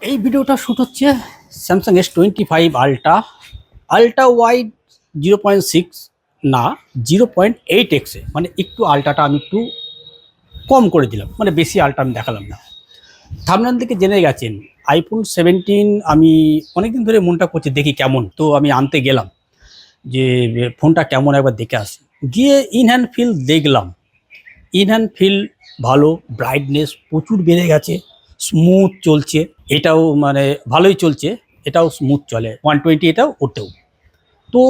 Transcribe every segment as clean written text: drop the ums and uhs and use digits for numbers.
এই ভিডিওটা শ্যুট হচ্ছে Samsung S25 ultra ultra wide 0.6 না 0.8x মানে একটু আলট্রাটা আমি একটু কম করে দিলাম, মানে বেশি আলট্রা আমি দেখালাম না। থাম্বনেল থেকে জেনে গেছেন আইফোন 17 আমি অনেকদিন ধরে মনটা করছি দেখি কেমন, তো আমি আনতে গেলাম যে ফোনটা কেমন একবার দেখে আসি। গিয়ে ইন হ্যান্ড ফিল দেখলাম, ইন হ্যান্ড ফিল ভালো, ব্রাইটনেস প্রচুর বেড়ে গেছে, স্মুথ চলছে, এটাও মানে ভালোই চলছে, এটাও স্মুথ চলে 120, এটাও ওতেও। তো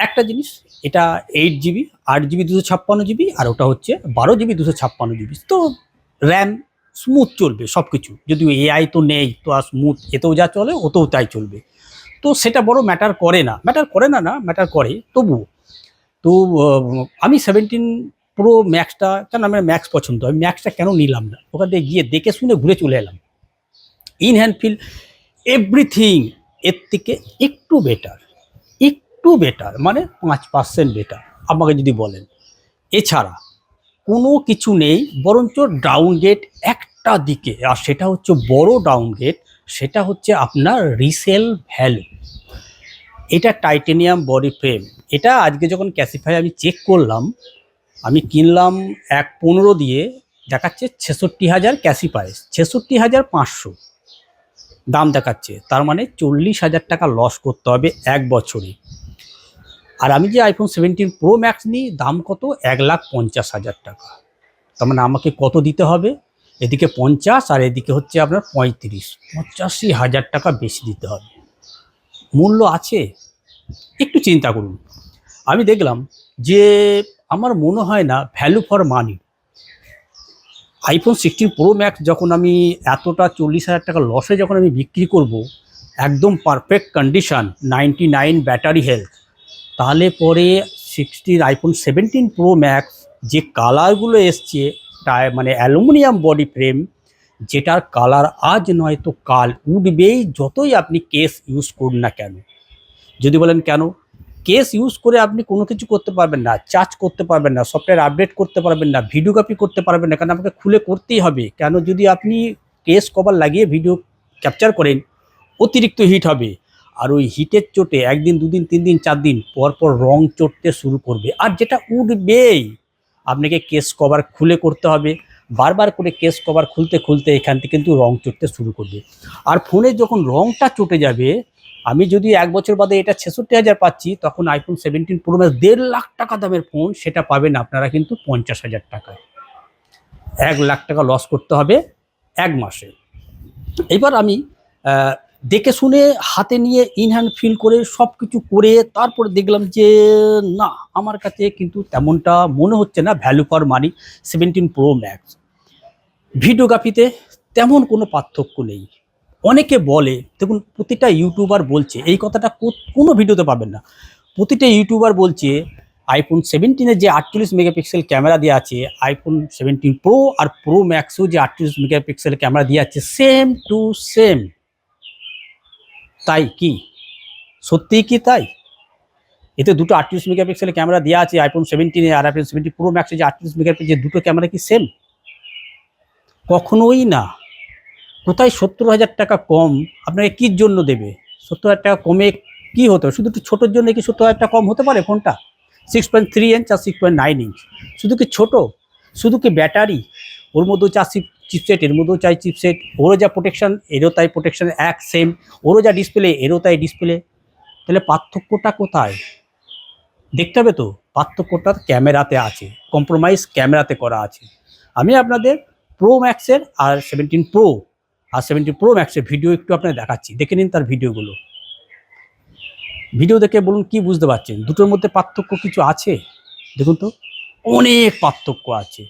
একটা জিনিস, এটা 8 GB 8 GB 256 GB, আর ওটা হচ্ছে 12 GB 256 GB। তো র্যাম স্মুথ চলবে সব কিছু, যদিও এআই তো নেই তো আর স্মুথ এতেও যা চলে ওতেও তাই চলবে। তো সেটা বড় ম্যাটার করে না, ম্যাটার করে তবুও। তো আমি 17 প্রো ম্যাক্সটা, কেন আমার ম্যাক্স পছন্দ, আমি ম্যাক্সটা কেন নিলাম না, ওখান থেকে গিয়ে দেখে শুনে ঘুরে চলে এলাম। ইন হ্যান্ড ফিল এভরিথিং এর থেকে একটু বেটার মানে 5% বেটার আমাকে যদি বলেন। এছাড়া কোনো কিছু নেই, বরঞ্চ ডাউনগ্রেড একটা দিকে, আর সেটা হচ্ছে বড় ডাউনগ্রেড, সেটা হচ্ছে আপনার রিসেল ভ্যালু। এটা টাইটেনিয়াম বডি ফ্রেম, এটা আজকে যখন ক্যাসিফাই আমি চেক করলাম, আমি কিনলাম 1.15 দিয়ে, দেখাচ্ছে 66,000 ক্যাসিফাই, 66,500 দাম দেখাচ্ছে, তার মানে 40,000 টাকা লস করতে হবে এক বছরে। আর আমি যে আইফোন 17 প্রো ম্যাক্স নিই, দাম কত, 1,50,000 টাকা। তার মানে আমাকে কত দিতে হবে, এদিকে 50 আর এদিকে হচ্ছে আপনার 85,000 টাকা বেশি দিতে হবে। মূল্য আছে? একটু চিন্তা করুন। আমি দেখলাম যে আমার মনে হয় না value for money. IPhone 16 pro max যখন আমি এতটা 40,000 টাকা লসে যখন আমি বিক্রি করব, একদম পারফেক্ট কন্ডিশন, 99 ব্যাটারি হেলথ, তাহলে পরে আইফোন 17 প্রো ম্যাক্স যে কালারগুলো এসছে, মানে অ্যালুমিনিয়াম বডি ফ্রেম, যেটার কালার আজ নয় তো কাল উঠবেই, যতই আপনি কেস ইউজ করুন না কেন। যদি বলেন কেন, কেস ইউজ করে আপনি কোনো কিছু করতে পারবেন না, চার্জ করতে পারবেন না, সফটওয়্যার আপডেট করতে পারবেন না, ভিডিওগ্রাফি করতে পারবেন না, কারণ আপনাকে খুলে করতেই হবে। কেন, যদি আপনি কেস কভার লাগিয়ে ভিডিও ক্যাপচার করেন, অতিরিক্ত হিট হবে, আর ওই হিটের চোটে একদিন দুদিন 3 দিন 4 দিন পর পর রং চড়তে শুরু করবে, আর যেটা উঠবেই। আপনাকে কেস কভার খুলে করতে হবে, বারবার করে কেস কভার খুলতে খুলতে এখান থেকে কিন্তু রং চড়তে শুরু করবে। আর ফোনে যখন রংটা চটে যাবে, আমি যদি 1 বছর বাদে এটা 66,000 পাচ্ছি, তখন আইফোন 17 প্রো ম্যাক্স 1.5 লাখ টাকা দামের ফোন, সেটা পাবেন আপনারা কিন্তু 50,000 টাকায়। 1 লাখ টাকা লস করতে হবে এক মাসে। এবার আমি দেখে শুনে হাতে নিয়ে ইন হ্যান্ড ফিল করে সব কিছু করে তারপরে দেখলাম যে না, আমার কাছে কিন্তু তেমনটা মনে হচ্ছে না value for money 17 pro max. ভিডিওগ্রাফিতে তেমন কোনো পার্থক্য নেই। অনেকে বলে, দেখুন প্রতিটা ইউটিউবার বলছে এই কথাটা, কোনো ভিডিওতে পাবেন না, প্রতিটা ইউটিউবার বলছে আইফোন 17-এর যে 48 মেগাপিক্সেল ক্যামেরা দেওয়া আছে, আইফোন 17 প্রো আর প্রো ম্যাক্সও যে 48 মেগাপিক্সেল ক্যামেরা দেওয়া আছে, সেম টু সেম। তাই কি সত্যিই কি তাই? এতে দুটো 38 মেগাপিক্সেলের ক্যামেরা দেওয়া আছে আইফোন 17-এ, আর আইফোন 17 প্রো ম্যাক্সে যে 38 মেগাপিক্সেল, যে দুটো ক্যামেরা কি সেম? কখনোই না। কোথায় 70,000 টাকা কম আপনাকে কির জন্য দেবে? 70,000 টাকা কমে কি হতো? শুধু একটু ছোটোর জন্য কি 70,000 টাকা কম হতে পারে ফোনটা? 6.3 ইঞ্চ আর 6.9 ইঞ্চ, শুধু কি ছোট? শুধু কি ব্যাটারি? ওর মধ্যেও চা চিপসেট, এর মধ্যেও চাই চিপসেট, ওরও যা প্রোটেকশন এরও তাই প্রোটেকশন, এক সেম। ওরও যা ডিসপ্লে এরও তাই ডিসপ্লে। তাহলে পার্থক্যটা কোথায়? দেখতে হবে তো। পার্থক্যটা ক্যামেরাতে আছে, কম্প্রোমাইজ ক্যামেরাতে করা আছে। আমি আপনাদের প্রো ম্যাক্সের আর 17 প্রো আর 17 প্রো ম্যাক্সের ভিডিও একটু আপনাদের দেখাচ্ছি, দেখে নিন তার ভিডিওগুলো। ভিডিও দেখে বলুন কি বুঝতে পারছেন, দুটোর মধ্যে পার্থক্য কিছু আছে? দেখুন তো, অনেক পার্থক্য আছে।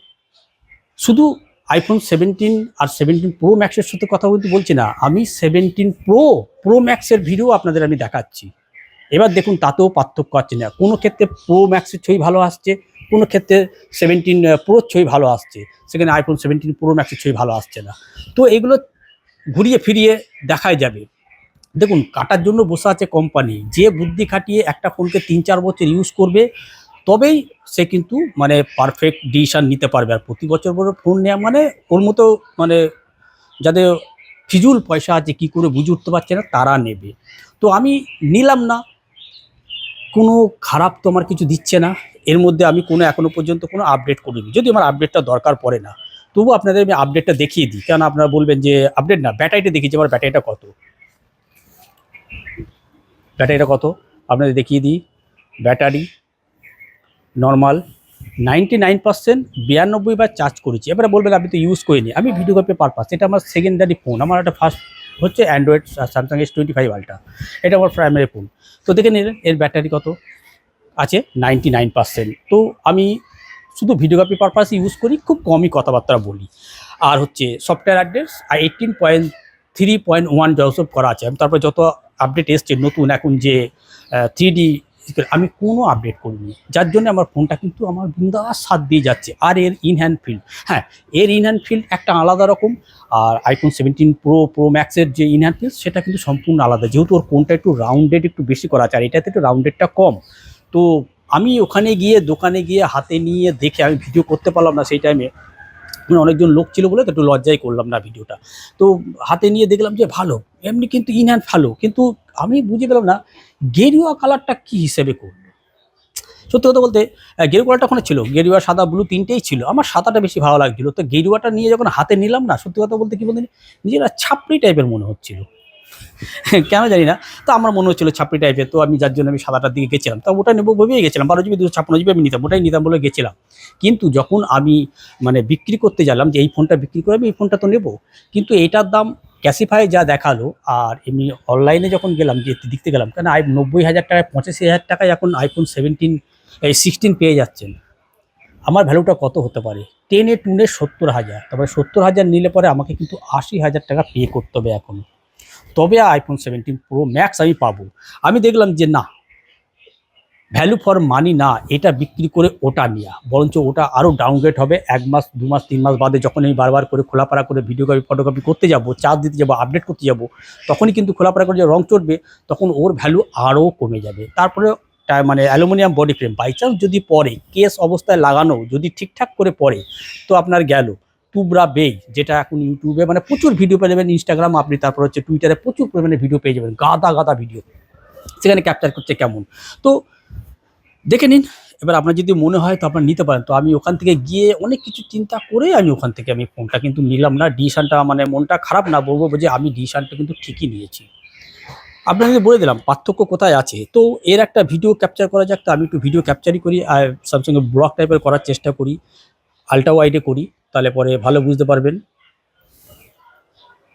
শুধু আইফোন 17 আর 17 প্রো ম্যাক্সের সাথে কথা বলছি না, আমি 17 প্রো ম্যাক্সের ভিডিও আপনাদের আমি দেখাচ্ছি। এবার দেখুন তাতেও পার্থক্য আছে না। কোনো ক্ষেত্রে প্রো ম্যাক্সের ছবি ভালো আসছে, কোনো ক্ষেত্রে 17 প্রোর ছবি ভালো আসছে, সেখানে আইফোন 17 প্রো ম্যাক্সের ছবি ভালো আসছে না। তো এগুলো ঘুরিয়ে ফিরিয়ে দেখাই যাবে। দেখুন, কাটার জন্য বসে আছে কোম্পানি, যে বুদ্ধি খাটিয়ে একটা ফোনকে 3-4 বছর ইউজ করবে, তবেই সে কিন্তু মানে পারফেক্ট ডিসিশন নিতে পারবে। আর প্রতি বছর বড় ফোন নেওয়া মানে ওর মতো, মানে যাদের ফিজুল পয়সা আছে কী করে বুঝে উঠতে পারছে না তারা নেবে। তো আমি নিলাম না, কোনো খারাপ তো আমার কিছু দিচ্ছে না, এর মধ্যে আমি কোনো এখনো পর্যন্ত কোনো আপডেট করিনি, যদি আমার আপডেটটা দরকার পড়ে না, তবু আপনাদের আমি আপডেটটা দেখিয়ে দিই, কারণ আপনারা বলবেন যে আপডেট না, ব্যাটারিটা দেখিয়েছি, আমার ব্যাটারিটা কত, ব্যাটারিটা কত আপনাদের দেখিয়ে দিই। ব্যাটারি নর্মাল 99%, 92 বার চার্জ করেছি। এবারে বলবেন আপনি তো ইউজ করিনি, আমি ভিডিওগ্রাফি পারপাস, এটা আমার সেকেন্ডারি ফোন, আমার একটা ফার্স্ট হচ্ছে অ্যান্ড্রয়েড স্যামসাং S25 আলট্রা, এটা আমার প্রাইমারি ফোন। তো দেখে নিলেন এর ব্যাটারি কত আছে, 99%। তো আমি শুধু ভিডিওগ্রাফি পারপাস ইউজ করি, খুব কমই কথাবার্তা বলি। আর হচ্ছে সফটওয়্যার আপডেটস 18.3.1 যত করা আছে, আমি তারপরে যত আপডেট এসছে নতুন এখন যে 3D, আমি কোনো আপডেট করিনি, যার জন্য আমার ফোনটা কিন্তু আমার বিন্দাস হাত দিয়ে যাচ্ছে। আর এর ইনহ্যান্ড ফিল্ড, হ্যাঁ এর ইনহ্যান্ড ফিল্ড একটা আলাদা রকম, আর iPhone 17 প্রো ম্যাক্সের যে ইনহ্যান্ড ফিল্ড সেটা কিন্তু সম্পূর্ণ আলাদা, যেহেতু ওর কোনটা একটু রাউন্ডেড একটু বেশি করা আছে, আর এটাতে একটু রাউন্ডেডটা কম। তো আমি ওখানে গিয়ে দোকানে গিয়ে হাতে নিয়ে দেখে আমি ভিডিও করতে পারলাম না সেই টাইমে, অনেকজন লোক ছিল বলে তো একটু লজ্জাই করলাম না ভিডিওটা। তো হাতে নিয়ে দেখলাম যে ভালো, এমনি কিন্তু ইনহ্যান্ড ভালো, কিন্তু আমি বুঝে পেলাম না গেরুয়া কালারটা কী হিসেবে করলো। সত্যি কথা বলতে গেরুয়া কালারটা ওখানে ছিল, গেরুয়া সাদা ব্লু তিনটেই ছিল, আমার সাদাটা বেশি ভালো লাগছিল। তো গেরুয়াটা নিয়ে যখন হাতে নিলাম না, সত্যি কথা বলতে কী বলতে নিজেরা ছাপড়ি টাইপের মনে হচ্ছিল, কেন জানি না। তো আমার মনে হচ্ছিল ছাপড়ি টাইপের, তো আমি যার জন্য আমি সাদাটার দিকে গেছিলাম, তো ওটা নেবো ভেবেই গেছিলাম, 12 GB 256 GB আমি নিতাম, ওটাই নিতাম বলে গেছিলাম। কিন্তু যখন আমি মানে বিক্রি করতে গেলাম যে এই ফোনটা বিক্রি করে আমি এই ফোনটা তো নেবো, কিন্তু এটার দাম ক্যাসিফাই যা দেখালো, আর এমনি অনলাইনে যখন গেলাম যে দেখতে গেলাম, কারণ 90,000 টাকায় 85,000 টাকায় এখন iPhone 16 পেয়ে যাচ্ছেন, আমার ভ্যালুটা কত হতে পারে, 10 টুনে 70,000, তারপরে 70,000 নিলে পরে আমাকে কিন্তু 80,000 টাকা পে করতে হবে এখন, তবে iPhone 17 Pro Max আমি পাবো। আমি দেখলাম যে না, ভ্যালু ফর মানি না, এটা বিক্রি করে ওটা নেওয়া, বরঞ্চ ওটা আরও ডাউনগ্রেড হবে 1 মাস 2 মাস 3 মাস বাদে, যখন আমি বারবার করে খোলাপাড়া করে ভিডিওগ্রাফি ফটোগ্রাফি করতে যাব, চার্জ দিতে যাব, আপডেট করতে যাব, তখনই কিন্তু খোলাপাড়া করে যে রং চড়বে, তখন ওর ভ্যালু আরও কমে যাবে। তারপরে মানে aluminium body frame, by chance যদি পরে কেস অবস্থায় লাগানো যদি ঠিকঠাক করে পড়ে, তো আপনার গেল টুবরা বেই, যেটা এখন ইউটিউবে মানে প্রচুর ভিডিও পেয়ে যাবেন, ইনস্টাগ্রাম আপনি, তারপর হচ্ছে টুইটারে প্রচুর পরিমাণে ভিডিও পেয়ে যাবেন, গাদা গাদা ভিডিও সেখানে ক্যাপচার করছে কেমন। তো দেখে নিন, এবার আপনার যদি মনে হয় তো আপনার নিতে পারেন। তো আমি ওখান থেকে গিয়ে অনেক কিছু চিন্তা করে আমি ওখান থেকে আমি ফোনটা কিন্তু নিলাম না। ডিসিশনটা মানে মনটা খারাপ না, বলবো যে আমি ডিসিশনটা কিন্তু ঠিকই নিয়েছি। আপনাদের বলে দিলাম পার্থক্য কোথায় আছে। তো এর একটা ভিডিও ক্যাপচার করা যাক, তো আমি একটু ভিডিও ক্যাপচারই করি, আর স্যামসাংয়ের ব্লগ টাইপের করার চেষ্টা করি, আল্ট্রা ওয়াইডে করি, তাহলে পরে ভালো বুঝতে পারবেন।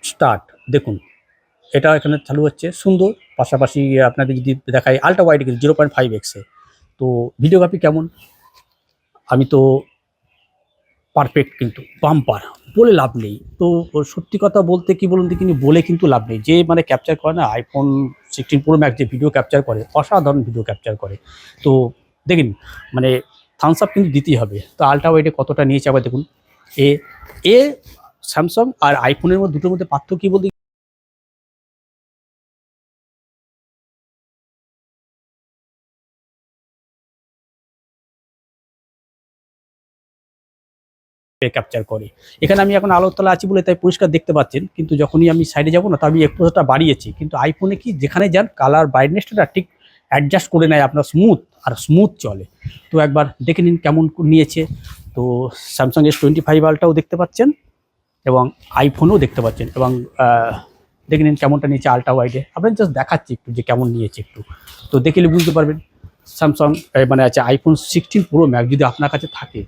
স্টার্ট, দেখুন এটা এখানে চালু হচ্ছে সুন্দর, পাশাপাশি আপনাদের যদি দেখাই আল্ট্রা ওয়াইডে 0.5x-এ, তো ভিডিওগ্রাফি কেমন, আমি তো পারফেক্ট, কিন্তু বাম্পার, বলে লাভ নেই। তো সত্যি কথা বলতে কি বলুন তো, কিন্তু বলে কিন্তু লাভ নেই, যে মানে ক্যাপচার করে না iPhone 16 Pro Max যে ভিডিও ক্যাপচার করে, অসাধারণ ভিডিও ক্যাপচার করে। তো দেখুন মানে থামস আপ কিন্তু দিতেই হবে। তো আল্ট্রা ওয়াইডে কতটা নিয়েছে আবার দেখুন, এ এ স্যামসাং আর আইফোনের মধ্যে দুটোর মধ্যে পার্থক্য কী বলতে ক্যাপচার করে। এখানে আমি এখন আলোর তলায় আছি বলে তাই পরিষ্কার দেখতে পাচ্ছেন, কিন্তু যখনই আমি সাইডে যাব না, তো আমি এক্সপোজারটা বাড়িয়েছি, কিন্তু আইফোনে কি যেখানে যান কালার ব্রাইটনেসটা ঠিক অ্যাডজাস্ট করে নেয় আপনার, স্মুথ চলে। তো একবার দেখে নিন কেমন নিয়েছে। তো স্যামসাং S25 আলট্রাও দেখতে পাচ্ছেন এবং আইফোনও দেখতে পাচ্ছেন, এবং দেখে নিন কেমনটা নিয়েছে আলট্রা ওয়াইডে। আপনার জাস্ট দেখাচ্ছি একটু যে কেমন নিয়েছে একটু, তো দেখলে বুঝতে পারবেন। স্যামসাং মানে আছে iPhone 16 Pro Max যদি আপনার কাছে থাকে,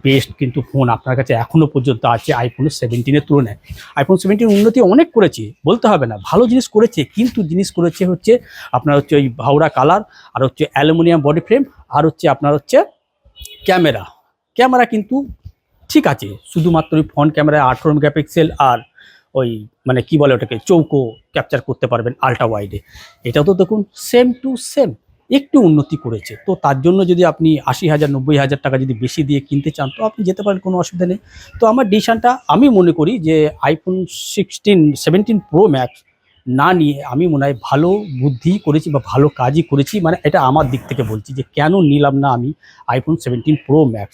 বেস্ট কিন্তু ফোন আপনার কাছে এখনও পর্যন্ত আছে iPhone 17-এর তুলনায়। iPhone 17 উন্নতি অনেক করেছে, বলতে হবে না, ভালো জিনিস করেছে, কিন্তু জিনিস করেছে হচ্ছে আপনার হচ্ছে ওই ভাওরা কালার, আর হচ্ছে অ্যালুমিনিয়াম বডি ফ্রেম, আর হচ্ছে আপনার হচ্ছে ক্যামেরা কিন্তু ঠিক আছে, শুধুমাত্র ওই ফ্রন্ট ক্যামেরায় 18 মেগাপিক্সেল, আর ওই মানে কি বলে ওটাকে চৌকো ক্যাপচার করতে পারবেন আলট্রা ওয়াইডে। এটাও তো দেখুন সেম টু সেম, একটু উন্নতি করেছে। তো তার জন্য যদি আপনি 80,000 90,000 টাকা যদি বেশি দিয়ে কিনতে চান, তো আপনি যেতে পারেন, কোনো অসুবিধা নেই। তো আমার ডিসিশনটা আমি মনে করি যে iPhone 17 Pro Max না নিয়ে আমি মনে হয় ভালো বুদ্ধি করেছি বা ভালো কাজই করেছি, মানে এটা আমার দিক থেকে বলছি যে কেন নিলাম না আমি iPhone 17 Pro Max।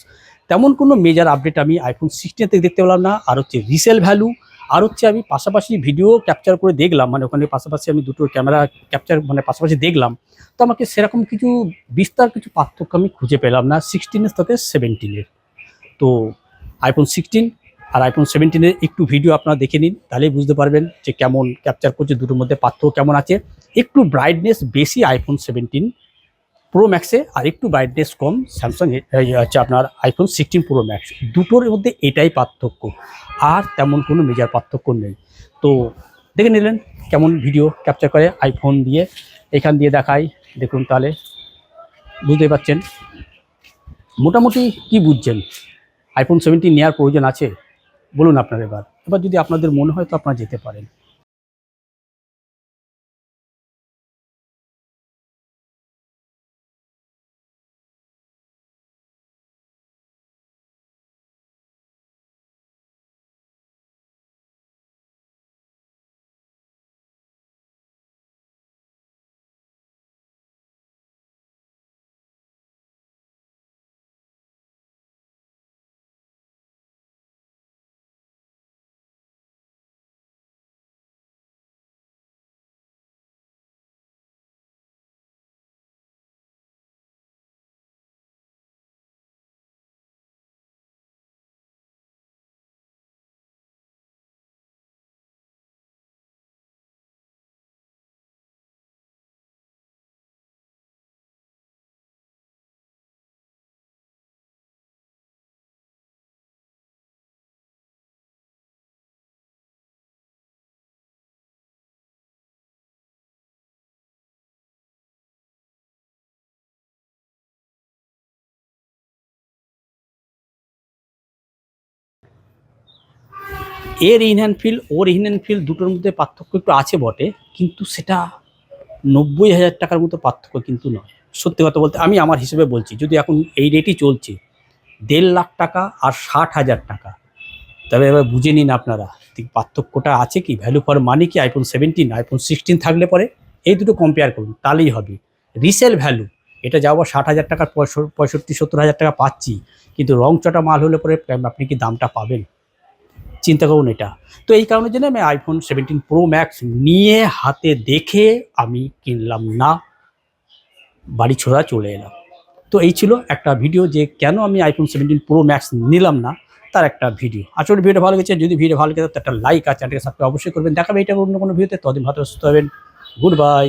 তেমন কোনো মেজর আপডেট আমি iPhone 16 থেকে দেখতে পেলাম না। আর হচ্ছে রিসেল ভ্যালু আর হচ্ছে আমি পাশাপাশি ভিডিও ক্যাপচার করে দেখলাম, মানে ওখানে পাশাপাশি আমি দুটো ক্যামেরা ক্যাপচার মানে পাশাপাশি দেখলাম, তো আমাকে সেরকম কিছু বিস্তার কিছু পার্থক্য আমি খুঁজে পেলাম না 16-এর থেকে 17-এর। তো আইফোন 16 আর আইফোন 17-এর একটু ভিডিও আপনারা দেখে নিন, তাহলেই বুঝতে পারবেন যে কেমন ক্যাপচার করছে, দুটোর মধ্যে পার্থক্য কেমন আছে। একটু ব্রাইটনেস বেশি আইফোন 17 প্রো ম্যাক্সে, আর একটু ব্রাইটনেস কম স্যামসাং হচ্ছে আপনার আইফোন 16 প্রো ম্যাক্স। দুটোর মধ্যে এটাই পার্থক্য, আর তেমন কোনো মেজর পার্থক্য নেই। তো দেখে নিলেন কেমন ভিডিও ক্যাপচার করে আইফোন দিয়ে, এখান দিয়ে দেখাই, দেখুন তাহলে বুঝতেই পারছেন। মোটামুটি কি বুঝছেন, আইফোন 17 নেওয়ার প্রয়োজন আছে বলুন আপনার। এবার যদি আপনাদের মনে হয় তো আপনারা যেতে পারেন। এর in hand feel or in hand feel দুটোর মধ্যে পার্থক্য একটু আছে বটে, কিন্তু সেটা 90,000 টাকার মতো পার্থক্য কিন্তু নয়। সত্যি কথা বলতে আমি আমার হিসেবে বলছি, যদি এখন এই রেটই চলছে 1.5 লাখ টাকা আর 60,000 টাকা, তবে এবার বুঝে নিন আপনারা ঠিক পার্থক্যটা আছে কি, ভ্যালু ফর মানি কি আইফোন 17 আইফোন 16 থাকলে পরে এই দুটো কম্পেয়ার করুন, তাহলেই হবে। রিসেল ভ্যালু এটা যাও 60,000 টাকার 65-70,000 টাকা পাচ্ছি, কিন্তু রং চটা মাল হলে পরে আপনি কি দামটা পাবেন, চিন্তা করুন এটা। তো এই কারণের জন্য আমি আইফোন 17 প্রো ম্যাক্স নিয়ে হাতে দেখে আমি কিনলাম না, বাড়ি ছোড়া চলে এলাম। তো এই ছিল একটা ভিডিও যে কেন আমি আইফোন 17 প্রো ম্যাক্স নিলাম না, তার একটা ভিডিও। আসলে ভিডিও ভালো গেছে, যদি ভিডিও ভালো গেছে তো একটা লাইক আর চ্যানেলকে সাবস্ক্রাইব অবশ্যই করবেন। দেখাবে এটা অন্য কোনো ভিডিওতে, ততদিন ভালো সুস্থ হবেন। Good bye.